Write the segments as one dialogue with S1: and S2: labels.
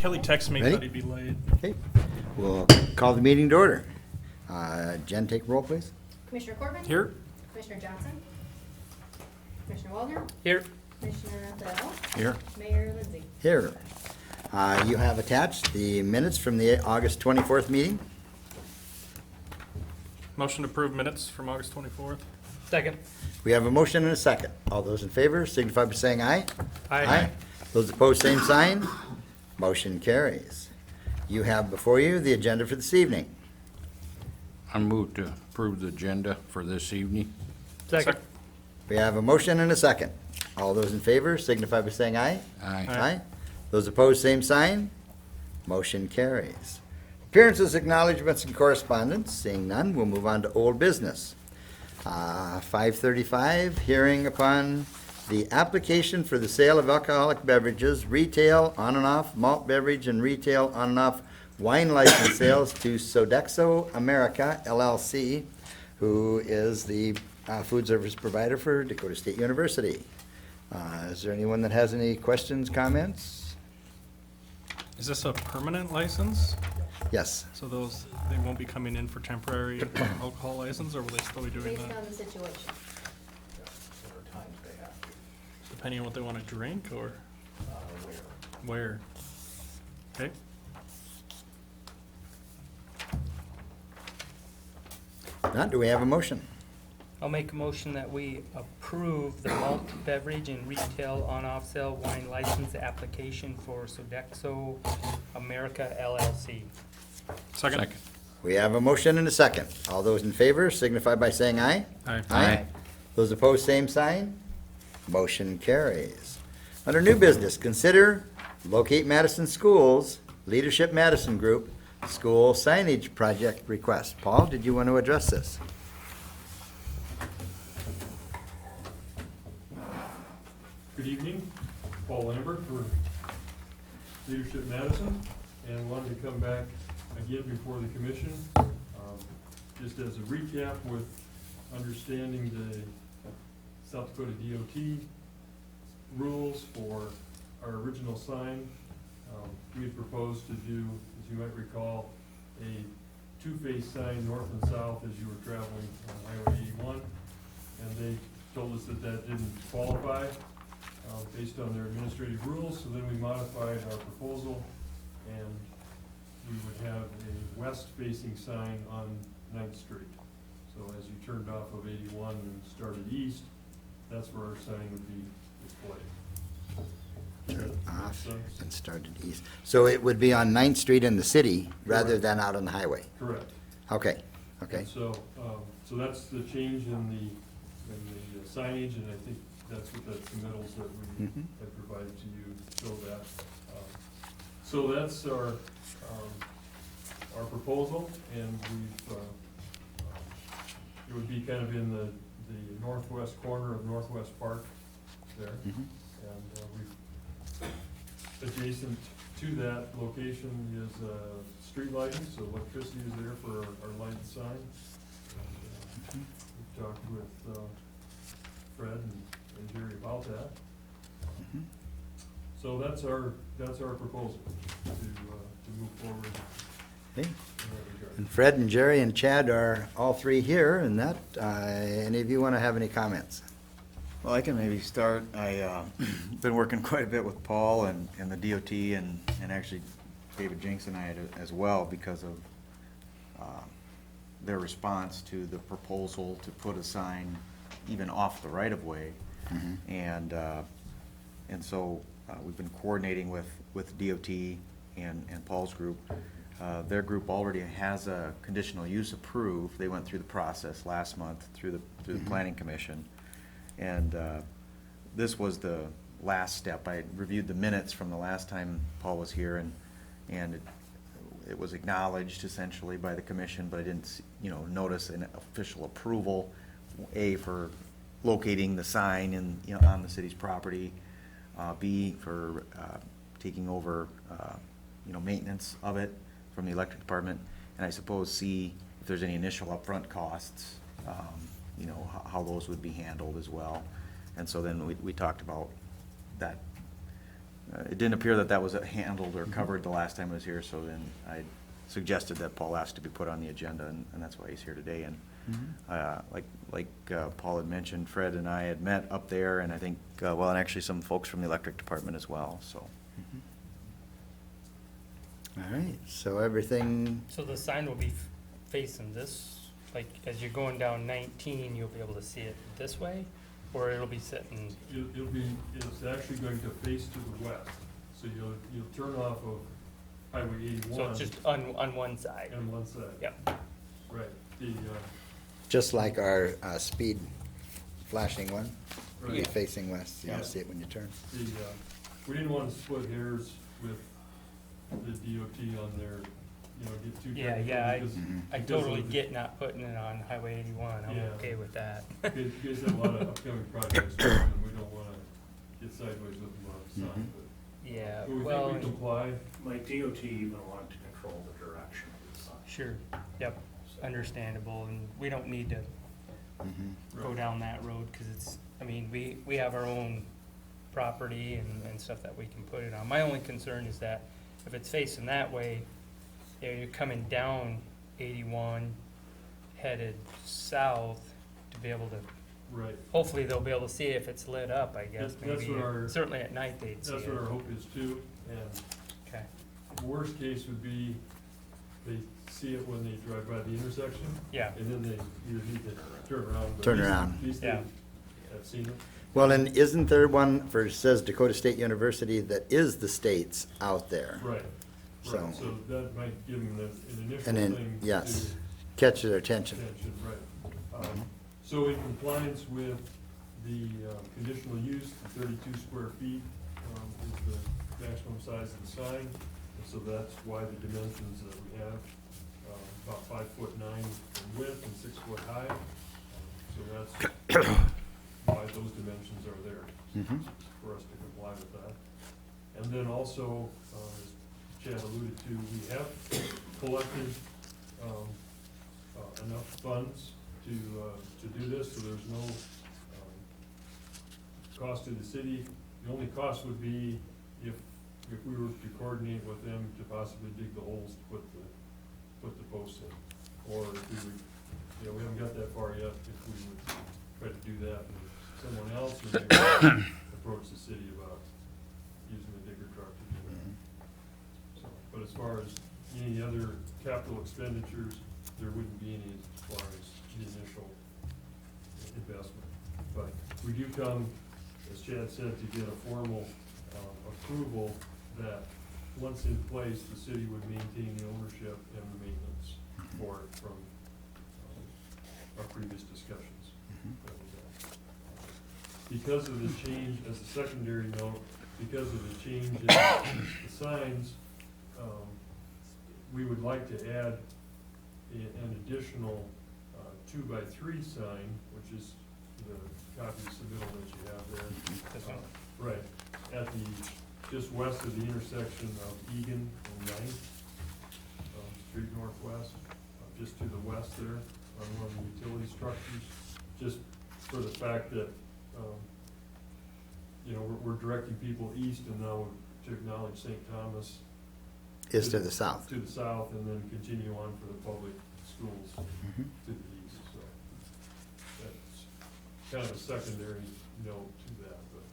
S1: Kelly texted me,
S2: Ready?
S1: thought he'd be late.
S2: Okay, we'll call the meeting to order. Jen, take roll, please.
S3: Commissioner Corbin?
S1: Here?
S3: Commissioner Johnson? Commissioner Waldner?
S1: Here.
S3: Commissioner Thorell?
S2: Here.
S3: Mayor Lindsay?
S2: Here. You have attached the minutes from the August 24th meeting.
S1: Motion to approve minutes from August 24th.
S4: Second.
S2: We have a motion and a second. All those in favor signify by saying aye.
S1: Aye.
S2: Those opposed, same sign. Motion carries. You have before you the agenda for this evening.
S5: I move to approve the agenda for this evening.
S4: Second.
S2: We have a motion and a second. All those in favor signify by saying aye.
S5: Aye.
S2: Aye. Those opposed, same sign. Motion carries. Appearances, acknowledgements, and correspondence. Seeing none, we'll move on to old business. 5:35, hearing upon the application for the sale of alcoholic beverages, retail on and off malt beverage, and retail on and off wine license sales to Sodexo America LLC, who is the food service provider for Dakota State University. Is there anyone that has any questions, comments?
S1: Is this a permanent license?
S2: Yes.
S1: So those, they won't be coming in for temporary alcohol license, or will they still be doing
S3: Based
S1: that?
S3: on the situation.
S1: Depending on what they want to drink, or? Where? Okay.
S2: Now, do we have a motion?
S4: I'll make a motion that we approve the malt beverage and retail on-off sale wine license application for Sodexo America LLC.
S1: Second?
S2: We have a motion and a second. All those in favor signify by saying aye.
S1: Aye.
S5: Aye.
S2: Those opposed, same sign. Motion carries. Under new business, consider Locate Madison Schools, Leadership Madison Group, school signage project request. Paul, did you want to address this?
S6: Good evening, Paul Lambert for Leadership Madison, and wanted to come back again before the commission, just as a recap with understanding the South Dakota DOT rules for our original sign. We had proposed to do, as you might recall, a two-face sign north and south as you were traveling on Highway 81, and they told us that that didn't qualify based on their administrative rules, so then we modified our proposal, and we would have a west-facing sign on 9th Street. So as you turned off of 81 and started east, that's where our sign would be displayed.
S2: Turn off
S6: So-
S2: and started east. So it would be on 9th Street in the city rather
S6: Correct.
S2: than out on the highway?
S6: Correct.
S2: Okay, okay.
S6: So, so that's the change in the signage, and I think that's what the submittals that we
S2: Mhm.
S6: had provided to you show that. So that's our proposal, and we've, it would be kind of in the northwest corner of Northwest Park there.
S2: Mhm.
S6: And we've, adjacent to that location is street lighting, so electricity is there for our light sign. And, we've talked with Fred and Jerry about that.
S2: Mhm.
S6: So that's our proposal to move forward
S2: Okay.
S6: in that regard.
S2: And Fred and Jerry and Chad are all three here, and that, any of you want to have any comments?
S7: Well, I can maybe start. I been working quite a bit with Paul and the DOT and actually David Jinks and I as well because of their response to the proposal to put a sign even off the right-of-way.
S2: Mhm.
S7: And so we've been coordinating with DOT and Paul's group. Their group already has a conditional use approved. They went through the process last month through the Planning Commission. And this was the last step. I reviewed the minutes from the last time Paul was here, and it was acknowledged essentially by the commission, but I didn't, notice an official approval, A, for locating the sign on the city's property, B, for taking over, maintenance of it from the electric department, and I suppose C, if there's any initial upfront costs, how those would be handled as well. And so then we talked about that it didn't appear that that was handled or covered the last time I was here, so then I suggested that Paul ask to be put on the agenda, and that's why he's here today. And like Paul had mentioned, Fred and I had met up there, and I think, well, and actually some folks from the electric department as well, so.
S2: All right, so everything,
S4: So the sign will be facing this, like, as you're going down 19, you'll be able to see it this way? Or it'll be sitting,
S6: It's actually going to face to the west. So you'll turn off of Highway 81.
S4: so it's just on one side?
S6: On one side.
S4: Yep.
S6: Right.
S2: just like our speed flashing one, it'll be
S6: Right.
S2: facing west, you don't
S6: Yeah.
S2: see it when you turn.
S6: We didn't want to split hairs with the DOT on their, get too.
S4: Yeah,
S6: technical
S4: yeah,
S6: because-
S4: I
S6: because
S4: totally
S6: of the-
S4: get not putting it on Highway 81, I'm
S6: Yeah.
S4: okay with that.
S6: You guys have a lot of upcoming projects, and we don't want to get sideways with them on the sign,
S4: Yeah,
S6: but we
S4: well,
S6: think we comply.
S8: Like DOT even wanted to control the direction of the sign.
S4: sure, yep, understandable, and we don't need to go
S6: Right.
S4: down that road, cause it's, I mean, we have our own property and stuff that we can put it on. My only concern is that if it's facing that way, you're coming down 81, headed south, to be able to,
S6: Right.
S4: hopefully they'll be able to see it if it's lit up, I guess,
S6: That's
S4: maybe.
S6: what our-
S4: Certainly at night they'd see
S6: That's
S4: it.
S6: what our hope is too, and
S4: Okay,
S6: worst case would be they see it when they drive by the intersection,
S4: yeah,
S6: and then they either need to turn around. but
S2: Turn
S6: at least-
S2: around.
S6: At least they
S4: Yeah.
S6: have seen it.
S2: Well, and isn't there one for, says Dakota State University, that is the state's out there?
S6: Right,
S2: So-
S6: right, so that might give them an initial
S2: And then,
S6: thing.
S2: yes,
S6: to
S2: catch their attention.
S6: attention, right. So in compliance with the conditional use, the 32 square feet is the maximum size of the sign. And so that's why the dimensions that we have, about 5'9" in width and 6 foot high. So that's why those dimensions are there,
S2: Mhm.
S6: for us to comply with that. And then also, as Chad alluded to, we have collected enough funds to do this, so there's no cost to the city. The only cost would be if we were to coordinate with them to possibly dig the holes to put the posts in. Or if we would, we haven't got that far yet, if we would try to do that with someone else, or maybe approach the city about using the digger truck to do that. So, but as far as any other capital expenditures, there wouldn't be any as far as the initial investment. But we do come, as Chad said, to get a formal approval that, once in place, the city would maintain the ownership and the maintenance for it from our previous discussions. that we had. Because of the change, as a secondary note, because of the change in the signs, we would like to add an additional 2x3 sign, which is the copy submittal that you have there.
S4: this one.
S6: Right, at just west of the intersection of Egan and Ninth, Street Northwest, just to the west there, on one of the utility structures, just for the fact that, we're directing people east and now to acknowledge St. Thomas.
S2: Is to the south.
S6: To the south, and then continue on for the public schools
S2: Mhm.
S6: to the east, so that's kind of a secondary note to that, but.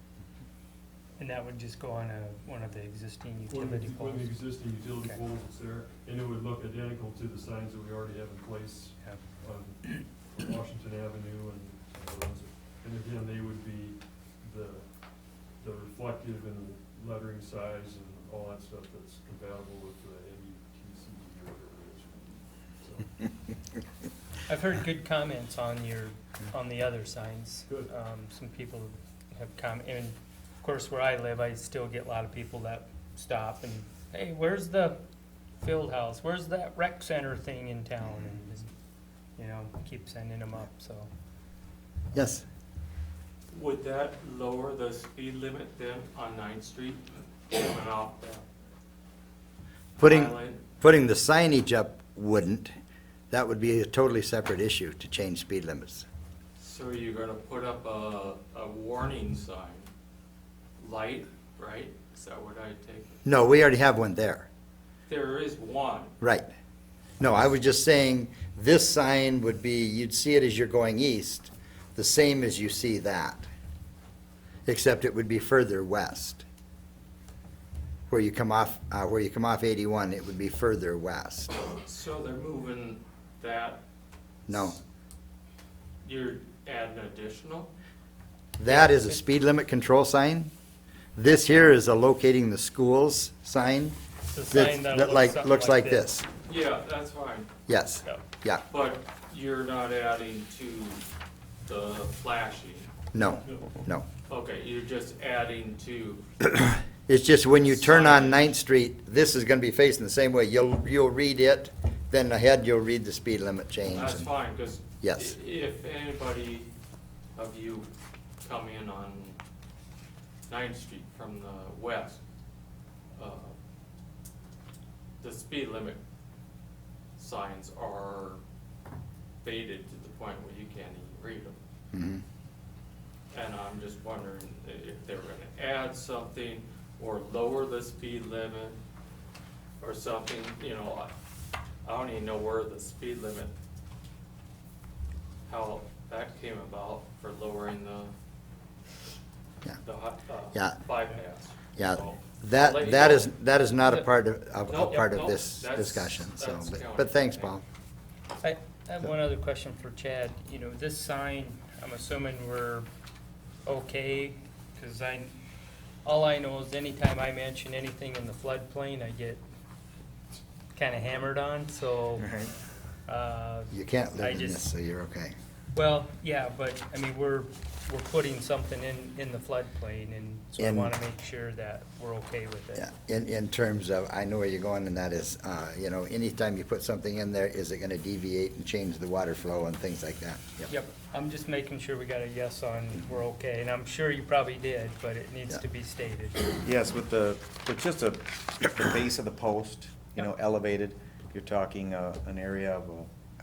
S4: And that would just go on one of the existing
S6: One of the
S4: utility poles?
S6: existing utility
S4: Okay.
S6: poles that's there, and it would look identical to the signs that we already have in place
S4: Yeah.
S6: on Washington Avenue and others. And again, they would be the reflective and the lettering size and all that stuff that's compatible with the MUTC or whatever it is. So,
S4: I've heard good comments on on the other signs.
S6: Good.
S4: Some people have and of course, where I live, I still get a lot of people that stop and, hey, where's the field house? Where's that rec center thing in town? And, keep sending them up, so.
S2: Yes,
S9: Would that lower the speed limit then on 9th Street coming off the
S2: putting,
S9: island?
S2: putting the signage up wouldn't. That would be a totally separate issue to change speed limits.
S9: So you're gonna put up a warning sign, light, right? Is that what I take?
S2: No, we already have one there.
S9: There is one.
S2: Right. No, I was just saying, this sign would be, you'd see it as you're going east, the same as you see that. Except it would be further west. Where you come off 81, it would be further west.
S9: So they're moving that.
S2: No,
S9: You're adding additional?
S2: that is a speed limit control sign. This here is a locating the schools sign.
S4: It's a
S2: That
S4: sign that
S2: looks like this.
S9: Yeah, that's fine.
S2: Yes,
S4: Yeah.
S2: yeah,
S9: But you're not adding to the flashing.
S2: no, no.
S9: Okay, you're just adding to,
S2: It's just when you turn on 9th Street, this is gonna be facing the same way. You'll read it, then ahead you'll read the speed limit change.
S9: that's
S2: and-
S9: fine, because
S2: Yes.
S9: if anybody of you come in on 9th Street from the west, the speed limit signs are faded to the point where you can't even read them.
S2: Mhm.
S9: And I'm just wondering if they're gonna add something or lower the speed limit or something, you know, I don't even know where the speed limit, how that came about for lowering
S2: Yeah.
S9: the
S2: Yeah.
S9: bypass.
S2: Yeah,
S9: So, I'll let you
S2: that
S9: go.
S2: is not a
S9: Nope,
S2: part of
S9: nope,
S2: this
S9: that's-
S2: discussion, so,
S9: that's county.
S2: but thanks, Paul.
S4: I have one other question for Chad. You know, this sign, I'm assuming we're okay, because all I know is anytime I mention anything in the floodplain, I get kind of hammered on, so,
S2: You can't
S4: I
S2: live in this,
S4: just-
S2: so you're okay.
S4: well, yeah, but, I mean, we're putting something in the floodplain, and so I
S2: And-
S4: want to make sure that we're okay with it.
S2: Yeah, in terms of, I know where you're going, and that is, you know, anytime you put something in there, is it gonna deviate and change the water flow and things like that?
S4: Yep, I'm just making sure we got a yes on we're okay, and I'm sure you probably did, but it needs
S2: Yeah.
S4: to be stated.
S7: Yes, with just the base of the post, you know, elevated, you're talking an area of,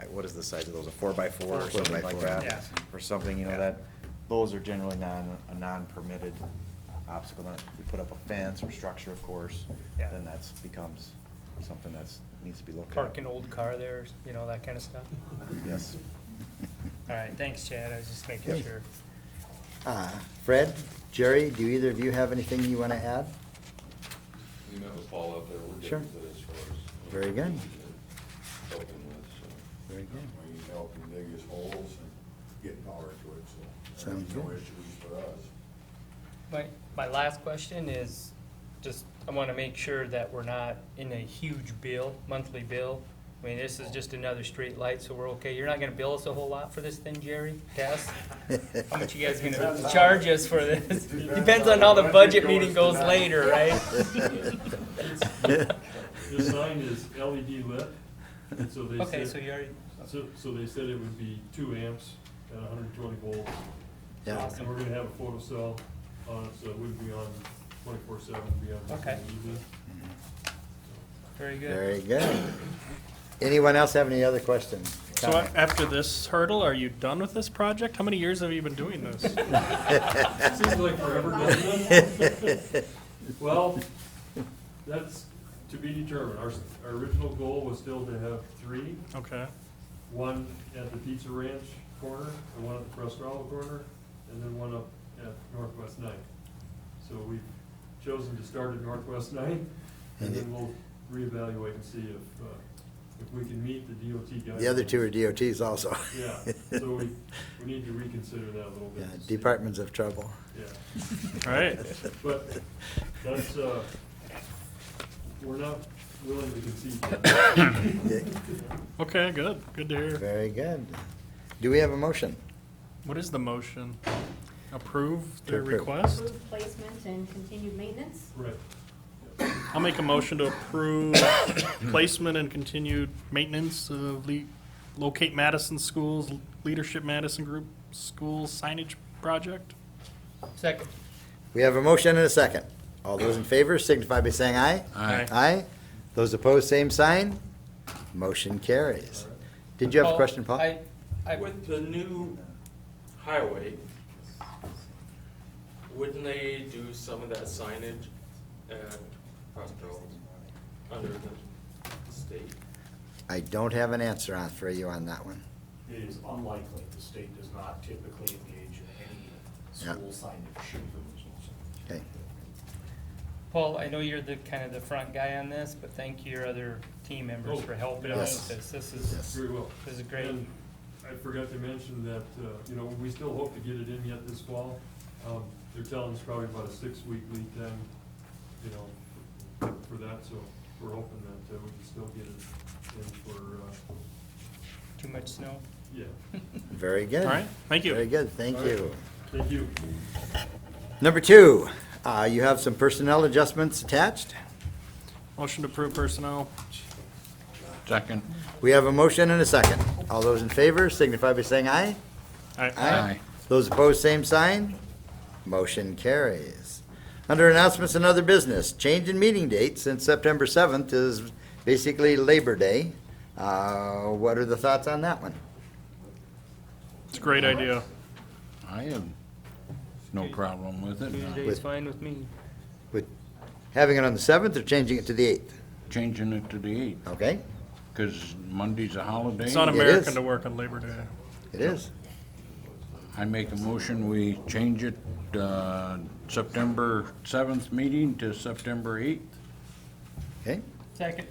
S7: what is the size of those, a 4x4 or something like
S2: 4x4,
S7: that?
S4: yeah.
S7: Or something, you know, that, those are generally a non-permitted obstacle. Now, we put up a fence or structure, of course,
S4: Yeah.
S7: then that's becomes something that's, needs to be looked at.
S4: Park an old car there, you know, that kind of stuff.
S7: Yes.
S4: All right, thanks, Chad, I was just making
S2: Okay.
S4: sure.
S2: Fred, Jerry, do either of you have anything you wanna add?
S5: We met with Paul out there, we're
S2: Sure.
S5: good with it as far as.
S2: Very good.
S5: Helping with, so.
S2: Very good.
S10: We can help him dig his holes and get power to it, so
S2: Sounds
S10: there's no
S2: good.
S10: issues for us.
S4: My last question is, just, I want to make sure that we're not in a huge monthly bill. I mean, this is just another street light, so we're okay. You're not gonna bill us a whole lot for this thing, Jerry? Tess? How much you guys gonna charge us for this? Depends on how the budget meeting goes later, right?
S6: The sign is LED lit, and so they
S4: Okay, so
S6: said,
S4: you already,
S6: so they said it would be 2 amps at 120 volts.
S2: Yeah.
S6: And we're gonna have a photo cell on it, so it wouldn't be on 24/7, it'd be on just
S4: Okay.
S6: in the evening.
S4: very good.
S2: Very good. Anyone else have any other questions?
S1: So
S2: Comment?
S1: after this hurdle, are you done with this project? How many years have you been doing this?
S6: Seems like forever, doesn't it? Well, that's to be determined. Our original goal was still to have 3,
S1: Okay,
S6: one at the Pizza Ranch corner, and one at the Prescarlo corner, and then one up at Northwest 9th. So we've chosen to start at Northwest 9th, and then we'll reevaluate and see if we can meet the DOT guidelines.
S2: The other two are DOTs also.
S6: Yeah, so we need to reconsider that a little bit.
S2: Yeah,
S6: and see.
S2: Departments of Trouble.
S6: Yeah,
S1: all right.
S6: but that's, we're not willing to concede that.
S1: Okay, good, good to hear.
S2: Very good. Do we have a motion?
S1: What is the motion? Approve
S2: To
S1: the
S2: approve.
S1: request?
S3: Approve placement and continued maintenance.
S6: Right.
S1: I'll make a motion to approve placement and continued maintenance of Locate Madison Schools, Leadership Madison Group Schools signage project.
S4: Second.
S2: We have a motion and a second. All those in favor signify by saying aye.
S1: Aye.
S2: Aye. Those opposed, same sign. Motion carries. Did you have a question, Paul?
S9: With the new highway, wouldn't they do some of that signage at Prospero under the state?
S2: I don't have an answer on, for you on that one.
S8: It is unlikely. The state does not typically engage in any
S2: Yeah.
S8: school signage.
S2: Okay.
S4: Paul, I know you're the, kind of the front guy on this, but thank you, your other team members
S6: Oh,
S4: for helping
S2: yes.
S4: us with this. This is,
S2: Yes.
S6: Very well.
S4: this is great.
S6: And I forgot to mention that, you know, we still hope to get it in yet this fall. They're telling us probably about a 6-week lead time, you know, for that, so we're hoping that we can still get it in for,
S4: Too much snow?
S6: yeah.
S2: Very good.
S1: All right, thank you.
S2: Very good, thank
S6: All right.
S2: you.
S6: Thank you.
S2: Number 2, you have some personnel adjustments attached.
S1: Motion to approve personnel.
S5: Second.
S2: We have a motion and a second. All those in favor signify by saying aye.
S5: Aye.
S2: Those opposed, same sign. Motion carries. Under announcements and other business, change in meeting date since September 7th is basically Labor Day. What are the thoughts on that one?
S1: It's a great idea.
S5: I have no problem with it.
S4: Tuesday's fine with me.
S2: With having it on the 7th or changing it to the 8th?
S5: Changing it to the 8th,
S2: Okay,
S5: because Monday's a holiday.
S1: It's not
S2: It
S1: American
S2: is.
S1: to work on Labor Day.
S2: it is.
S5: I make a motion, we change it, September 7th meeting to September 8th.
S2: Okay,
S4: Second.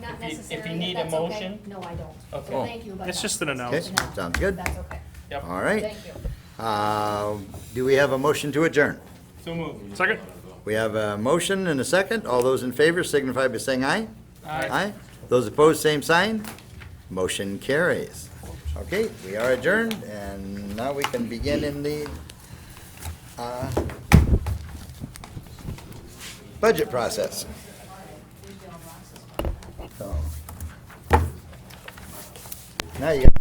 S3: Not
S4: If you- if you
S3: necessary,
S4: need a
S3: that's okay.
S4: motion?
S3: No, I don't.
S4: Okay.
S3: So thank you, but.
S1: It's
S3: no.
S1: just an
S2: okay,
S1: announcement.
S2: sounds good.
S3: That's okay.
S4: Yep.
S2: All right.
S3: Thank you.
S2: Do we have a motion to adjourn?
S4: So moved.
S1: Second?
S2: We have a motion and a second. All those in favor signify by saying aye.
S4: Aye.
S2: Those opposed, same sign. Motion carries. Okay, we are adjourned, and now we can begin in the budget process. So, now you got